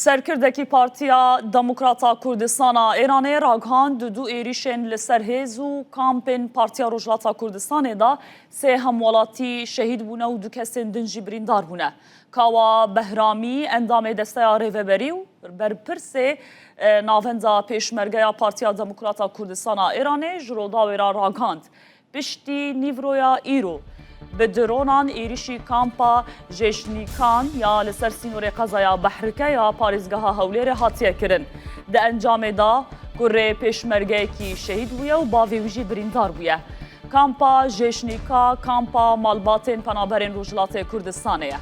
سەرکردێکی پارتیا دموکراتا کوردستانە ئێرانێ ڕاگەاند دوو ێریشên li ser hêz û kampên Partiya Rojhilata Kurdistanê da sê hemwelatî şehîd bûne û du kesên din jî birîndar bûne. Kawa Behramî endamê desteya rêveberî û berpirsê navenda pêşmergeya Partiya Demokrata Kurdistana Îranê ji roda wê re ragihand. Piştî nîvroya îro bi dronan êrişî kampa Jêşnîkan ya li ser sînorê qezaya Behrike ya parêzgeha Hewlêrê hatiye kirin. Di encamê da ku rê pêşmergeyekî şehîd bûye û bavê wî jî birîndar bûye. Kampa Jêşnîka kampa malbatên penaberên Rojhilatê Kurdistanê ye.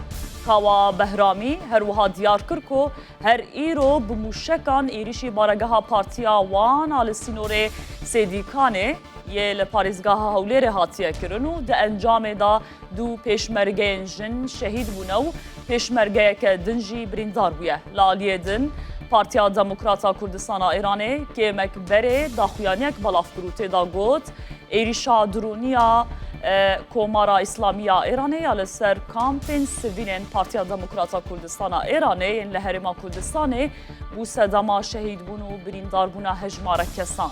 Kawa Behramî her wiha diyar kir ku her îro bi mûşekan êrişî baregeha Partiya wan a li sînorê Sêdîkanê yê li parêzgeha Hewlêrê hatiye kirin û di encamê da du pêşmergeyên jin şehîd bûne û pêşmergeyeke din jî birîndar bûye. Li aliyê din Partiya Demokrata Kurdistana Îranê kêmek berê daxuyaniyek belav kir û tê da got êrişa dirûniya Komara İslamiya Îranê ya li ser kampên sivîlên Partiya Demokrata Kurdistana Îranê yên li Herêma Kurdistanê bû sedema şehîdbûn û birîndarbûna hejmarek kesan.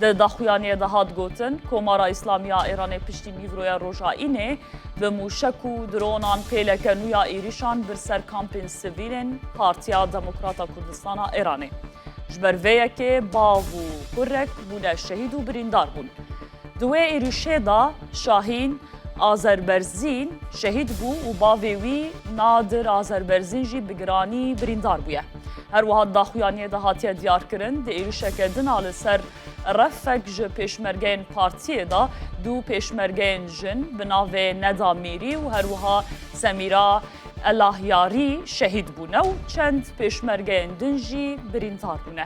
Di daxuyaniyê de hat gotin Komara İslamiya Îranê piştî nîvroya roja înê bi mûşek û dronan pêleke nû ya êrîşan bir ser kampên sivîlên Partiya Demokrata Kurdistana Îranê. Ji ber vê yekê bav û kurrek bûne şehîd û birîndar bûn. Di wê êrişê da Şahîn Azerberzîn şehîd bû û bavê wî Nadir Azerberzîn jî bi giranî birîndar bûye. Her wiha daxuyaniyê de hatiye diyarkirin di êrişeke din a li ser refek ji pêşmergeyên partiyê da du pêşmergeyên jin bi navê Neda Mîrî û her wiha Semîra Elahyarî şehîd bûne û çend pêşmergeyên din jî birîndar bûne.